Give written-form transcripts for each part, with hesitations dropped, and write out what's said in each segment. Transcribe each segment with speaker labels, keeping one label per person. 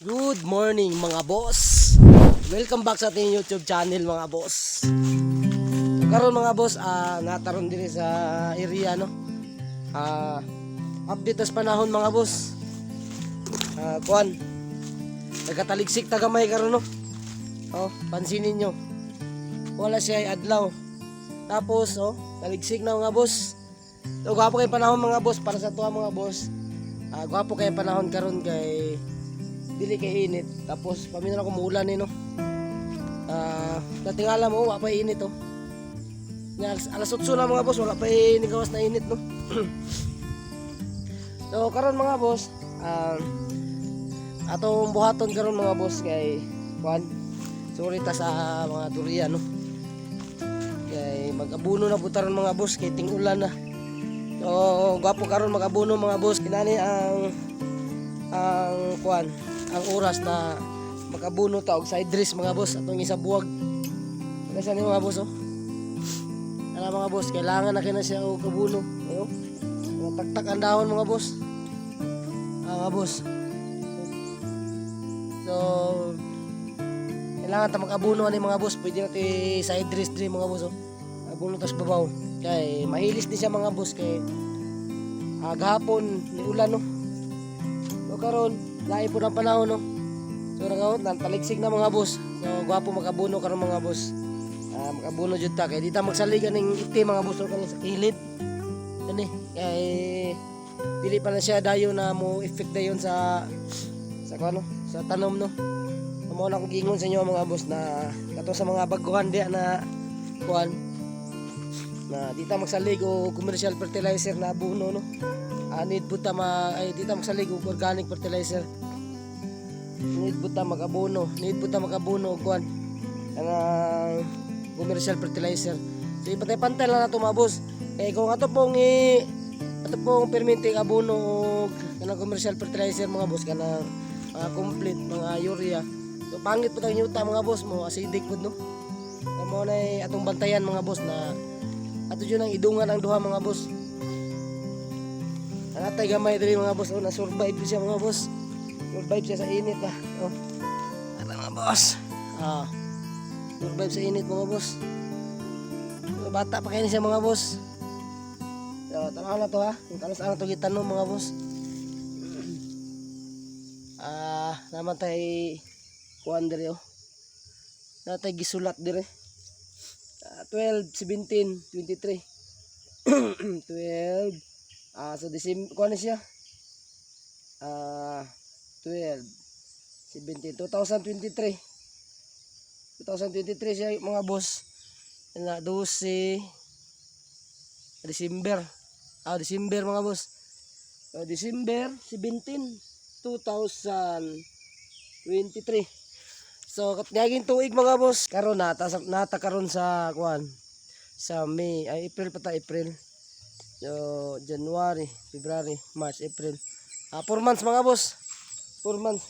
Speaker 1: Good morning mga boss. Welcome back sa ating YouTube channel mga boss. Karon mga boss, nataron din sa area no. Update sa panahon mga boss. Kuan. Nagkataligsik tagamay karon no. Oh, pansinin nyo. Wala siya ay adlaw. Tapos taligsik na mga boss. So gwapo kay panahon mga boss para sa tuwa mga boss. Gwapo kay panahon karon kay dili kay init. Tapos paminaw na kumuulan no. Dating alam mo, wala pa init alas 8 na mga boss, wala pa nigawas na init no. So karon mga boss, atong buhaton karon mga boss kay kuan. Sorry ta sa mga durian no. Kay mag-abuno na putaron mga boss kay ting-ulan na. So gwapo karon mag-abuno mga boss. Kinani ang kuan, ang oras na mag-abuno ta og side dress mga boss atong isa buwag. Kasi ni mga boss Alam mga boss, kailangan na kina siya og abuno. Ayo. Taktak ang dahon mga boss. Mga boss. So kailangan ta mag-abuno ani mga boss. Pwede natin side dress din mga boss abuno tas babaw. Kay mahilis din siya mga boss kay gahapon ni ulan no. So karon lahi po ng panahon no. So nagtaligsik na mga boss. So gwapo mag-abuno karon mga boss. Mag-abuno jud ta kay di ta magsaligan ning itim mga boss karon sa kilid. Ani kay dili pa na siya dayo na mo effect dayon sa kuno sa tanom no. Mao na kong gingon sa inyo mga boss na kato sa mga baguhan diya na kuan na di ta magsalig og commercial fertilizer na abuno no. Need buta di ta magsalig og organic fertilizer. Need buta mag-abuno, og kuan ang commercial fertilizer. So ipantay-pantay lang nato mga boss. Kay kung ato pong permitting abuno og kanang commercial fertilizer mga boss kanang complete mga urea. So pangit po tang yuta mga boss mo, acidic pud no. Kamo na atong bantayan mga boss na ato jud ang idungan ang duha mga boss. Ang atay gamay diri mga boss na survive siya mga boss. Survive siya sa init Ata mga boss. Survive sa init mga boss. So, bata pa kayo siya mga boss. So tanaw na to Kung kanos ana to gitanom mga boss. Naman tay kuan diri natay gisulat dire 12, 17, 23 12 so December kuan siya 12 17 2023 siya mga boss na 12 December December mga boss December 17 2023. So katnyaging tuig mga boss karon nata karon sa kuan sa May April April. So January, February, March, April. 4 months mga boss. 4 months.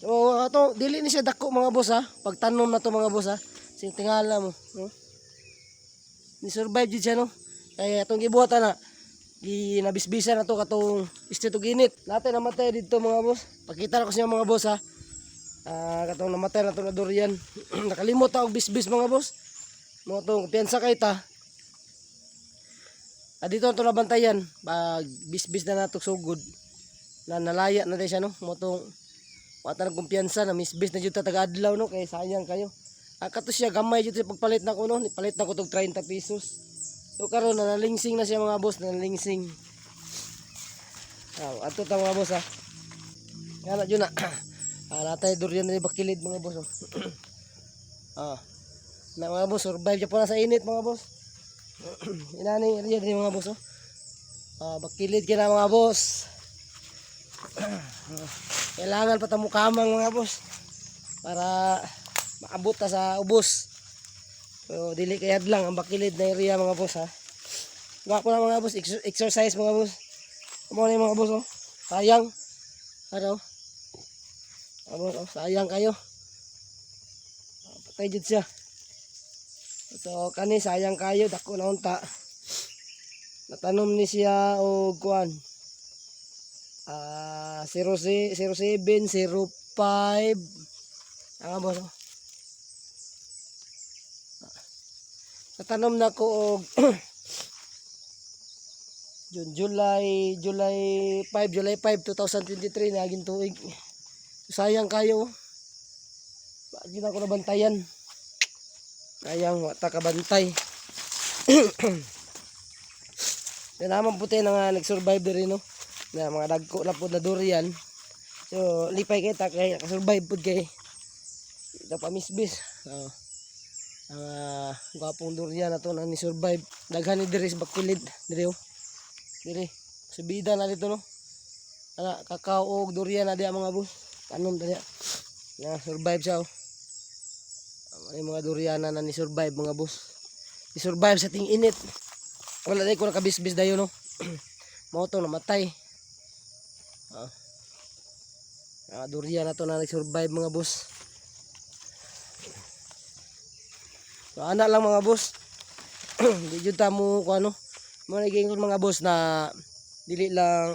Speaker 1: So ato dili ni siya dako mga boss Pagtanom na to mga boss Sing tingala mo, no? Ni survive jud siya no. Kaya atong gibuhatan na ginabisbisan na to katong istito ginit. Natay namatay dito mga boss. Pakita na ko sa inyo mga boss katong namatay na to na durian. Nakalimot ta og bisbis mga boss. Mo tong piyansa kay ta. Dito to nabantayan pag bisbis na nato sugod. Na nalaya na siya no. Mo tong wata nang kumpiyansa na misbis na jud ta taga-adlaw no kay sayang kayo. Kato siya gamay jud sa pagpalit na ko no. Nipalit na ko tog 30 pesos. So karon nalingsing na siya mga boss, nalingsing. Ato ta mga boss Yana jud na. Natay durian ni bakilid mga boss na mga boss survive jud po na sa init mga boss. Inani area din mga boss bakilid kina mga boss. Kailangan pa ta mukamang mga boss para maabot ta sa ubos. So dili kay hadlang ang bakilid na area mga boss Gwapo na mga boss, exercise mga boss. Amo na mga boss Sayang. Sayang kayo. Patay jud siya. So kani sayang kayo dako na unta. Natanom ni siya og kuan 07, Ang boss. Oh. Natanom na ko og July 5, 2023 na aging tuig. Sayang kayo. Di na ako nabantayan. Sayang wata ka bantay. Yan naman puti na nga nag-survive din no. Na mga dagko na po na durian. So lipay kita kay naka-survive pud kay ito pa misbis. Gwapong durian na to na ni-survive. Daghan ni diri sa bakilid diri oh. Diri subida na dito no. Ana kakao og durian na diya mga boss. Tanom diya. Na survive siya oh. May mga durian na ni-survive mga boss. Ni-survive sa ting init. Wala dai ko nakabisbis dayon no. Mao to namatay. Durian na to na nag-survive mga boss. So, anak lang mga boss. Di jud ta mo ko ano. Mo naging mga boss na dili lang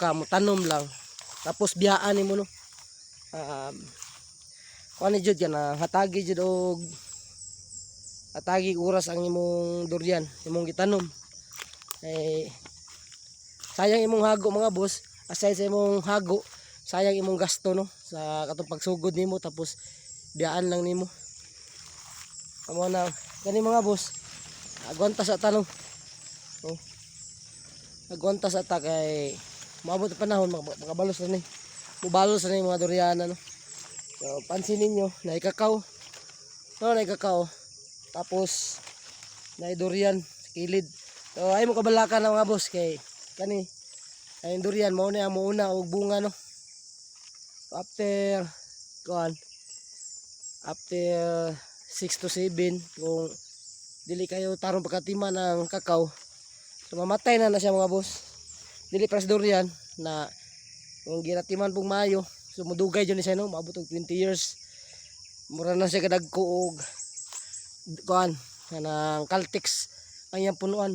Speaker 1: ka mo tanom lang. Tapos biyaan nimo no. Kuan jud yan hatagi jud og hatagi oras ang imong durian, imong gitanom. Sayang imong hago mga boss. Aside sa imong hago, sayang imong gasto no sa katong pagsugod nimo tapos biyaan lang nimo. Amo na kani mga boss. Agwanta sa tanong. Oh. Agwanta sa ta kay maabot ang panahon makabalos na ni. Mubalos na ni mga durian no. So pansinin niyo na ikakaw. No, na ikakaw. Tapos na durian sa kilid. So ay mo kabalakan na mga boss kay kani ay durian mao na mo una og bunga no. So, after 6 to 7 kung dili kayo tarong pagkatima ng kakao so mamatay na siya mga boss. Dili para sa durian na kung ginatiman pong mayo so mudugay dyan siya no maabot og 20 years mura na siya kadagko og ng Caltex ang iyang punuan.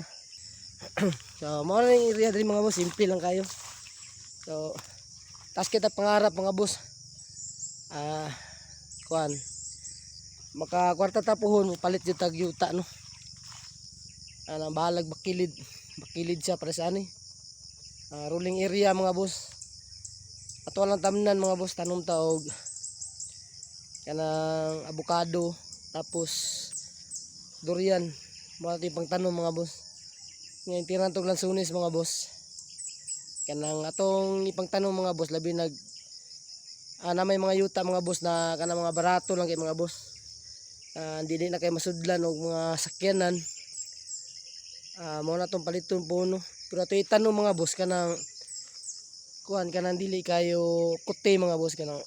Speaker 1: So mao na yung area diri mga boss, simple lang kayo. So tas kita pangarap mga boss maka kwarta tapuhon palit jud tag yuta no. Anang bahalag bakilid siya para sa ani. Rolling area mga boss. Ato lang tamnan mga boss tanom ta og kanang avocado tapos durian. Mao ti pangtanom mga boss. Ngayon tiran tog lansunis mga boss. Kanang atong ipangtanom mga boss labi nag na may mga yuta mga boss na kanang mga barato lang kay mga boss. Dili na kay masudlan og mga sakyanan. Mao na tong paliton po no. Pero ato itanong mga boss kanang kanang dili kayo kuti mga boss kanang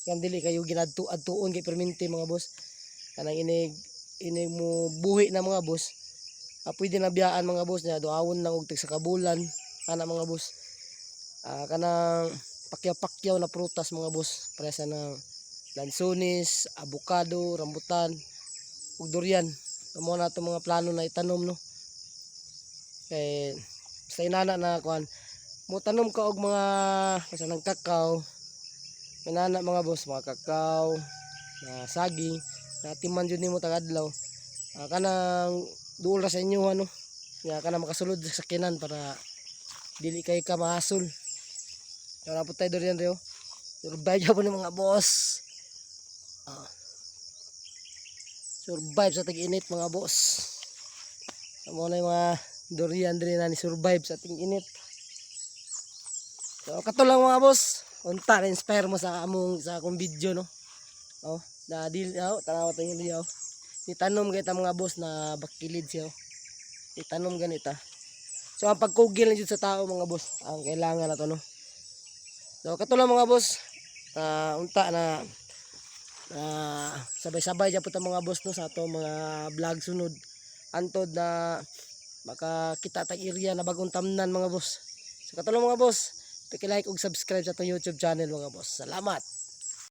Speaker 1: kanang dili kayo ginadtuon kay perminti mga boss. Kanang inig mo buhi na mga boss. Pwede na biyaan mga boss niya duawon lang og tig sa kabulan ana mga boss. Kanang pakyaw-pakyaw na prutas mga boss presa ng lansones, avocado, rambutan ug durian. Mo na to mga plano na itanom no. Kay sa inana na mo tanom ka og mga basta ng kakao. Inana mga boss, mga kakao, na saging, na timan jud nimo tagadlaw. Kanang duol ra sa inyo ano. Ya kana makasulod sa sakinan para dili kay ka mahasol. Wala po tayo durian reo. Survive po ni mga boss. Survive sa tag-init mga boss. Amo na yung mga durian din na ni survive sa tag-init. So kato lang mga boss. Unta na inspire mo sa akong video no. Na dili tanaw ta yung liyaw. Itanom kita mga boss na bakilid siya. Itanom ganita. So ang pagkugil na jud sa tao mga boss ang kailangan nato no. So kato lang mga boss. Unta na sabay-sabay dyan po ito mga boss no, sa ato mga vlog sunod antod na makakita tag area na bagong tamnan mga boss. So katulong mga boss, like ug subscribe sa atong YouTube channel mga boss. Salamat.